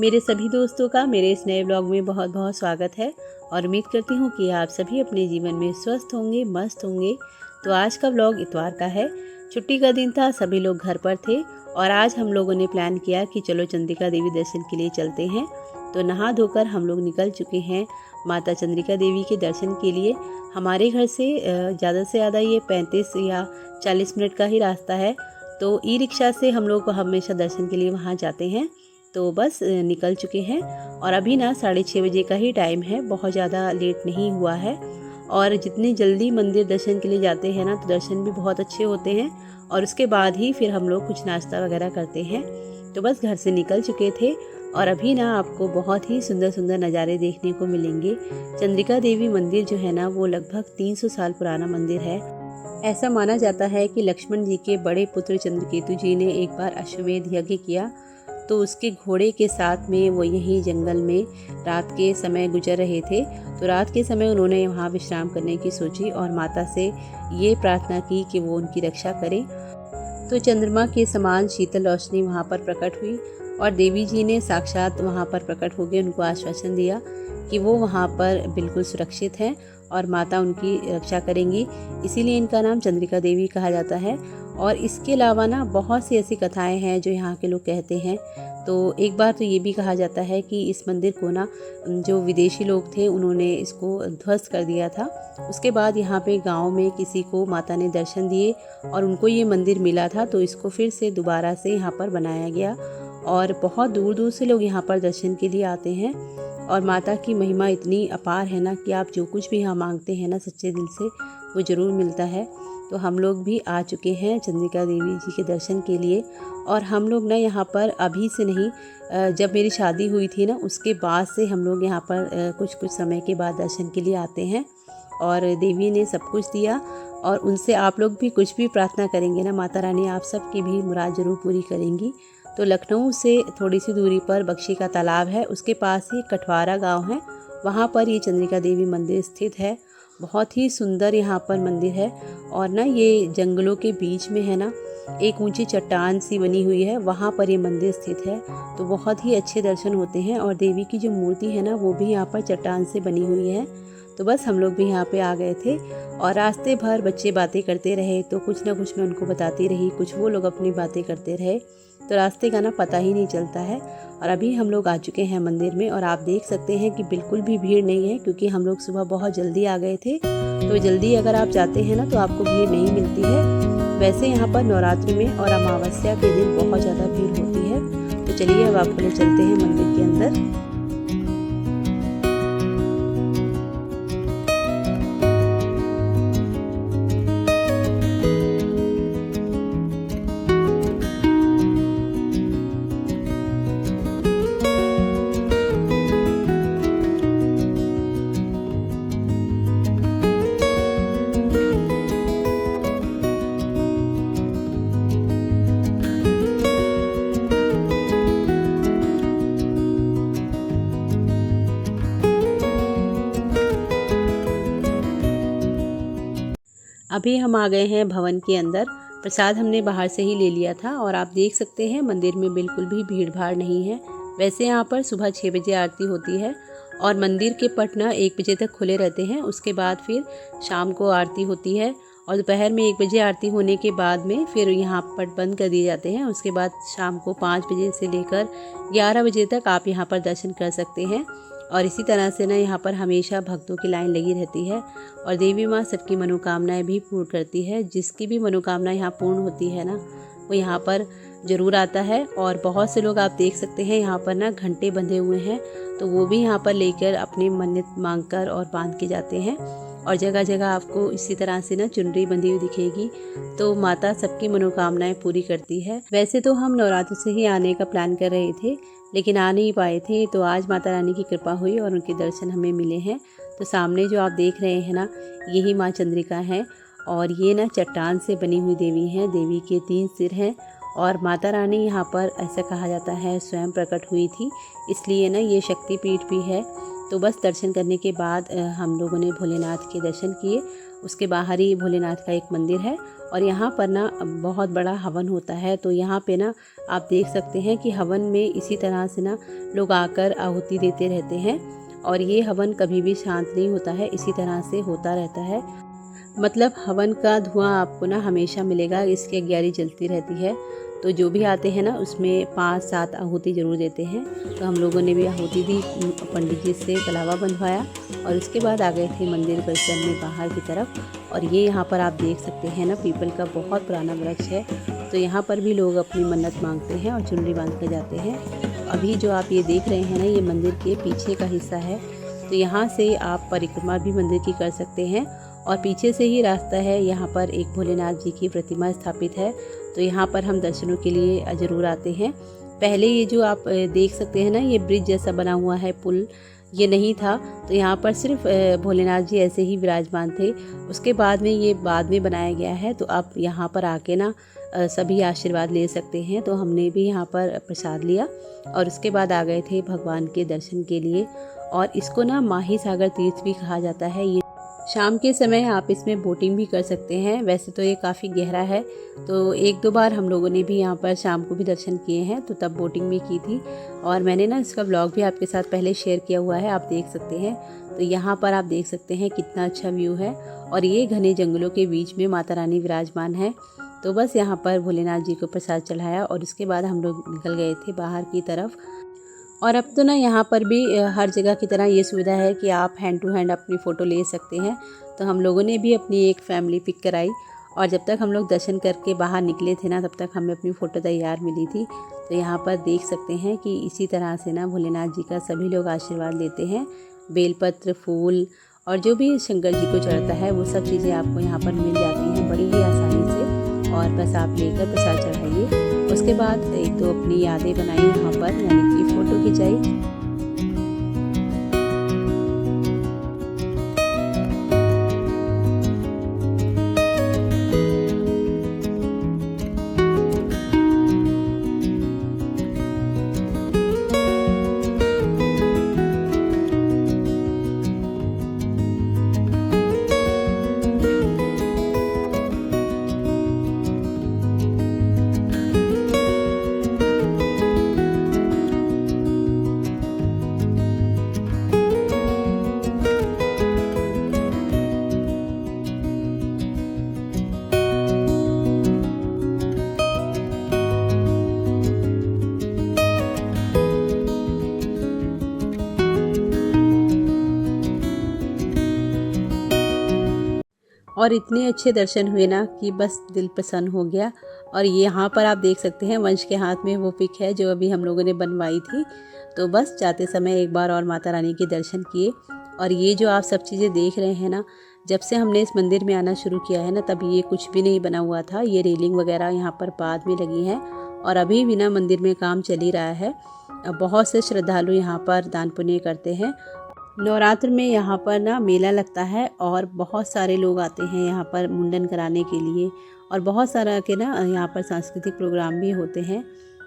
मेरे सभी दोस्तों का मेरे इस नए ब्लॉग में बहुत बहुत स्वागत है और उम्मीद करती हूँ कि आप सभी अपने जीवन में स्वस्थ होंगे, मस्त होंगे। तो आज का ब्लॉग इतवार का है। छुट्टी का दिन था, सभी लोग घर पर थे और आज हम लोगों ने प्लान किया कि चलो चंद्रिका देवी दर्शन के लिए चलते हैं। तो नहा धोकर हम लोग निकल चुके हैं माता चंद्रिका देवी के दर्शन के लिए। हमारे घर से ज़्यादा से ज़्यादा ये 35 या 40 मिनट का ही रास्ता है। तो ई रिक्शा से हम लोग हमेशा दर्शन के लिए वहाँ जाते हैं। तो बस निकल चुके हैं और अभी ना 6:30 बजे का ही टाइम है, बहुत ज़्यादा लेट नहीं हुआ है। और जितनी जल्दी मंदिर दर्शन के लिए जाते हैं ना तो दर्शन भी बहुत अच्छे होते हैं और उसके बाद ही फिर हम लोग कुछ नाश्ता वगैरह करते हैं। तो बस घर से निकल चुके थे और अभी ना आपको बहुत ही सुंदर सुंदर नज़ारे देखने को मिलेंगे। चंद्रिका देवी मंदिर जो है ना वो लगभग 300 साल पुराना मंदिर है। ऐसा माना जाता है कि लक्ष्मण जी के बड़े पुत्र चंद्रकेतु जी ने एक बार अश्वमेध यज्ञ किया तो उसके घोड़े के साथ में वो यहीं जंगल में रात के समय गुजर रहे थे। तो रात के समय उन्होंने वहाँ विश्राम करने की सोची और माता से ये प्रार्थना की कि वो उनकी रक्षा करें। तो चंद्रमा के समान शीतल रोशनी वहाँ पर प्रकट हुई और देवी जी ने साक्षात वहाँ पर प्रकट होकर उनको आश्वासन दिया कि वो वहाँ पर बिल्कुल सुरक्षित हैं और माता उनकी रक्षा करेंगी। इसीलिए इनका नाम चंद्रिका देवी कहा जाता है। और इसके अलावा ना बहुत सी ऐसी कथाएं हैं जो यहाँ के लोग कहते हैं। तो एक बार तो ये भी कहा जाता है कि इस मंदिर को ना जो विदेशी लोग थे उन्होंने इसको ध्वस्त कर दिया था। उसके बाद यहाँ पे गांव में किसी को माता ने दर्शन दिए और उनको ये मंदिर मिला था, तो इसको फिर से दोबारा से यहाँ पर बनाया गया और बहुत दूर दूर से लोग यहाँ पर दर्शन के लिए आते हैं। और माता की महिमा इतनी अपार है ना कि आप जो कुछ भी यहाँ मांगते हैं ना सच्चे दिल से वो ज़रूर मिलता है। तो हम लोग भी आ चुके हैं चंद्रिका देवी जी के दर्शन के लिए। और हम लोग ना यहाँ पर अभी से नहीं, जब मेरी शादी हुई थी ना उसके बाद से हम लोग यहाँ पर कुछ समय के बाद दर्शन के लिए आते हैं। और देवी ने सब कुछ दिया और उनसे आप लोग भी कुछ भी प्रार्थना करेंगे ना माता रानी आप सबकी भी मुराद ज़रूर पूरी करेंगी। तो लखनऊ से थोड़ी सी दूरी पर बख्शी का तालाब है, उसके पास ही कठवारा गांव है, वहाँ पर ये चंद्रिका देवी मंदिर स्थित है। बहुत ही सुंदर यहाँ पर मंदिर है और ना ये जंगलों के बीच में है ना, एक ऊंची चट्टान सी बनी हुई है, वहाँ पर ये मंदिर स्थित है। तो बहुत ही अच्छे दर्शन होते हैं और देवी की जो मूर्ति है ना वो भी यहाँ पर चट्टान से बनी हुई है। तो बस हम लोग भी यहाँ पे आ गए थे और रास्ते भर बच्चे बातें करते रहे, तो कुछ ना कुछ मैं उनको बताती रही, कुछ वो लोग अपनी बातें करते रहे। तो रास्ते का ना पता ही नहीं चलता है। और अभी हम लोग आ चुके हैं मंदिर में और आप देख सकते हैं कि बिल्कुल भी भीड़ नहीं है, क्योंकि हम लोग सुबह बहुत जल्दी आ गए थे। तो जल्दी अगर आप जाते हैं ना तो आपको भीड़ नहीं मिलती है। वैसे यहाँ पर नवरात्रि में और अमावस्या के दिन बहुत ज़्यादा भीड़ होती है। तो चलिए अब आपको ले चलते हैं मंदिर के अंदर। अभी हम आ गए हैं भवन के अंदर। प्रसाद हमने बाहर से ही ले लिया था और आप देख सकते हैं मंदिर में बिल्कुल भी भीड़ भाड़ नहीं है। वैसे यहाँ पर सुबह 6 बजे आरती होती है और मंदिर के पट ना 1 बजे तक खुले रहते हैं। उसके बाद फिर शाम को आरती होती है और दोपहर में 1 बजे आरती होने के बाद में फिर यहाँ पट बंद कर दिए जाते हैं। उसके बाद शाम को 5 बजे से लेकर 11 बजे तक आप यहाँ पर दर्शन कर सकते हैं। और इसी तरह से ना यहाँ पर हमेशा भक्तों की लाइन लगी रहती है और देवी माँ सबकी मनोकामनाएं भी पूर्ण करती है। जिसकी भी मनोकामना यहाँ पूर्ण होती है ना वो यहाँ पर ज़रूर आता है। और बहुत से लोग आप देख सकते हैं यहाँ पर ना घंटे बंधे हुए हैं, तो वो भी यहाँ पर लेकर अपनी मन्नत मांग कर और बांध के जाते हैं। और जगह जगह आपको इसी तरह से ना चुनरी बंधी हुई दिखेगी। तो माता सबकी मनोकामनाएं पूरी करती है। वैसे तो हम नवरात्र से ही आने का प्लान कर रहे थे लेकिन आ नहीं पाए थे, तो आज माता रानी की कृपा हुई और उनके दर्शन हमें मिले हैं। तो सामने जो आप देख रहे हैं ना यही माँ चंद्रिका है और ये ना चट्टान से बनी हुई देवी हैं। देवी के 3 सिर हैं और माता रानी यहाँ पर ऐसा कहा जाता है स्वयं प्रकट हुई थी, इसलिए ना ये शक्तिपीठ भी है। तो बस दर्शन करने के बाद हम लोगों ने भोलेनाथ के दर्शन किए उसके बाहर ही भोलेनाथ का एक मंदिर है और यहाँ पर ना बहुत बड़ा हवन होता है। तो यहाँ पे ना आप देख सकते हैं कि हवन में इसी तरह से ना लोग आकर आहुति देते रहते हैं और ये हवन कभी भी शांत नहीं होता है, इसी तरह से होता रहता है। मतलब हवन का धुआं आपको ना हमेशा मिलेगा, इसकी अग्यारी जलती रहती है। तो जो भी आते हैं ना उसमें 5-7 आहुति ज़रूर देते हैं। तो हम लोगों ने भी आहुति दी, पंडित जी से कलावा बंधवाया और उसके बाद आ गए थे मंदिर परिसर में बाहर की तरफ। और ये यहाँ पर आप देख सकते हैं ना पीपल का बहुत पुराना वृक्ष है। तो यहाँ पर भी लोग अपनी मन्नत मांगते हैं और चुनरी बांध कर जाते हैं। अभी जो आप ये देख रहे हैं ना, ये मंदिर के पीछे का हिस्सा है। तो यहाँ से आप परिक्रमा भी मंदिर की कर सकते हैं और पीछे से ही रास्ता है। यहाँ पर एक भोलेनाथ जी की प्रतिमा स्थापित है। तो यहाँ पर हम दर्शनों के लिए ज़रूर आते हैं। पहले ये जो आप देख सकते हैं ना, ये ब्रिज जैसा बना हुआ है, पुल ये नहीं था। तो यहाँ पर सिर्फ भोलेनाथ जी ऐसे ही विराजमान थे। उसके बाद में ये बाद में बनाया गया है। तो आप यहाँ पर आके ना सभी आशीर्वाद ले सकते हैं। तो हमने भी यहाँ पर प्रसाद लिया और उसके बाद आ गए थे भगवान के दर्शन के लिए। और इसको ना माही सागर तीर्थ भी कहा जाता है। ये शाम के समय आप इसमें बोटिंग भी कर सकते हैं। वैसे तो ये काफ़ी गहरा है, तो 1-2 बार हम लोगों ने भी यहाँ पर शाम को भी दर्शन किए हैं, तो तब बोटिंग भी की थी। और मैंने ना इसका व्लॉग भी आपके साथ पहले शेयर किया हुआ है, आप देख सकते हैं। तो यहाँ पर आप देख सकते हैं कितना अच्छा व्यू है और ये घने जंगलों के बीच में माता रानी विराजमान है। तो बस यहाँ पर भोलेनाथ जी को प्रसाद चढ़ाया और उसके बाद हम लोग निकल गए थे बाहर की तरफ। और अब तो ना यहाँ पर भी हर जगह की तरह ये सुविधा है कि आप हैंड टू हैंड अपनी फ़ोटो ले सकते हैं। तो हम लोगों ने भी अपनी एक फ़ैमिली पिक कराई और जब तक हम लोग दर्शन करके बाहर निकले थे ना, तब तक हमें अपनी फ़ोटो तैयार मिली थी। तो यहाँ पर देख सकते हैं कि इसी तरह से ना भोलेनाथ जी का सभी लोग आशीर्वाद लेते हैं। बेलपत्र, फूल और जो भी शंकर जी को चढ़ता है वो सब चीज़ें आपको यहाँ पर मिल जाती हैं बड़ी ही आसानी से। और बस आप लेकर प्रसाद चढ़ाइए। उसके बाद 1-2 अपनी यादें बनाई यहाँ पर, यानी कि फ़ोटो खिंचाई। और इतने अच्छे दर्शन हुए ना कि बस दिल प्रसन्न हो गया। और यहाँ पर आप देख सकते हैं वंश के हाथ में वो पिक है जो अभी हम लोगों ने बनवाई थी। तो बस जाते समय एक बार और माता रानी के दर्शन किए। और ये जो आप सब चीज़ें देख रहे हैं ना, जब से हमने इस मंदिर में आना शुरू किया है ना, तब ये कुछ भी नहीं बना हुआ था। ये रेलिंग वगैरह यहाँ पर बाद में लगी है और अभी भी ना मंदिर में काम चल ही रहा है। बहुत से श्रद्धालु यहाँ पर दान पुण्य करते हैं। नवरात्र में यहाँ पर ना मेला लगता है और बहुत सारे लोग आते हैं यहाँ पर मुंडन कराने के लिए। और बहुत सारा के ना यहाँ पर सांस्कृतिक प्रोग्राम भी होते हैं।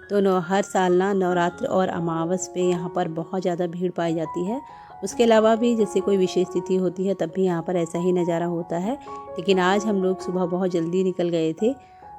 तो हर साल ना नवरात्र और अमावस पे यहाँ पर बहुत ज़्यादा भीड़ पाई जाती है। उसके अलावा भी जैसे कोई विशेष तिथि होती है तब भी यहाँ पर ऐसा ही नज़ारा होता है। लेकिन आज हम लोग सुबह बहुत जल्दी निकल गए थे।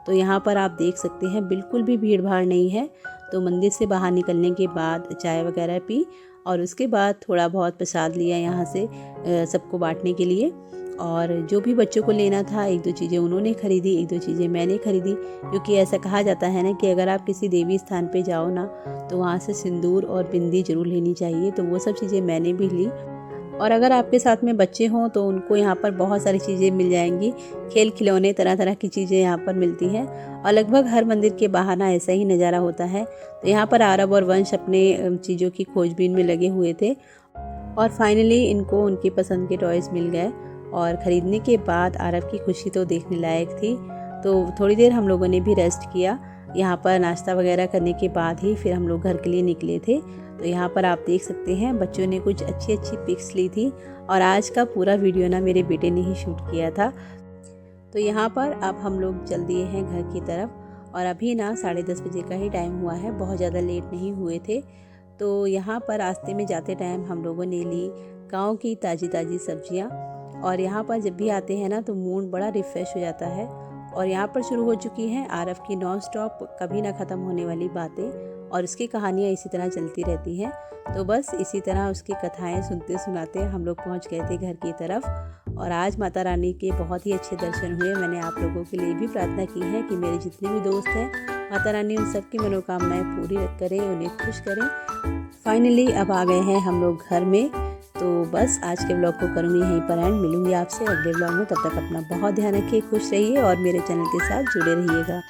तो यहाँ पर आप देख सकते हैं बिल्कुल भी भीड़ भाड़ नहीं है। तो मंदिर से बाहर निकलने के बाद चाय वगैरह पी और उसके बाद थोड़ा बहुत प्रसाद लिया यहाँ से सबको बांटने के लिए। और जो भी बच्चों को लेना था 1-2 चीज़ें उन्होंने खरीदी, 1-2 चीज़ें मैंने खरीदी। क्योंकि ऐसा कहा जाता है ना कि अगर आप किसी देवी स्थान पे जाओ ना, तो वहाँ से सिंदूर और बिंदी जरूर लेनी चाहिए। तो वो सब चीज़ें मैंने भी ली। और अगर आपके साथ में बच्चे हों तो उनको यहाँ पर बहुत सारी चीज़ें मिल जाएंगी, खेल खिलौने, तरह तरह की चीज़ें यहाँ पर मिलती हैं। और लगभग हर मंदिर के बाहर ना ऐसा ही नज़ारा होता है। तो यहाँ पर आरव और वंश अपने चीज़ों की खोजबीन में लगे हुए थे और फाइनली इनको उनकी पसंद के टॉयज़ मिल गए। और ख़रीदने के बाद आरव की खुशी तो देखने लायक थी। तो थोड़ी देर हम लोगों ने भी रेस्ट किया। यहाँ पर नाश्ता वगैरह करने के बाद ही फिर हम लोग घर के लिए निकले थे। तो यहाँ पर आप देख सकते हैं बच्चों ने कुछ अच्छी अच्छी पिक्स ली थी। और आज का पूरा वीडियो ना मेरे बेटे ने ही शूट किया था। तो यहाँ पर अब हम लोग चल दिए हैं घर की तरफ। और अभी ना 10:30 बजे का ही टाइम हुआ है, बहुत ज़्यादा लेट नहीं हुए थे। तो यहाँ पर रास्ते में जाते टाइम हम लोगों ने ली गाँव की ताज़ी ताज़ी सब्जियाँ। और यहाँ पर जब भी आते हैं ना तो मूड बड़ा रिफ़्रेश हो जाता है। और यहाँ पर शुरू हो चुकी हैं आरव की नॉन स्टॉप कभी ना ख़त्म होने वाली बातें, और उसकी कहानियाँ इसी तरह चलती रहती हैं। तो बस इसी तरह उसकी कथाएं सुनते सुनाते हम लोग पहुँच गए थे घर की तरफ। और आज माता रानी के बहुत ही अच्छे दर्शन हुए। मैंने आप लोगों के लिए भी प्रार्थना की है कि मेरे जितने भी दोस्त हैं, माता रानी उन सबकी मनोकामनाएं पूरी करें, उन्हें खुश करें। फाइनली अब आ गए हैं हम लोग घर में। तो बस आज के ब्लॉग को करूँगी यहीं पर एंड। मिलूंगी आपसे अगले ब्लॉग में। तब तक अपना बहुत ध्यान रखिए, खुश रहिए और मेरे चैनल के साथ जुड़े रहिएगा।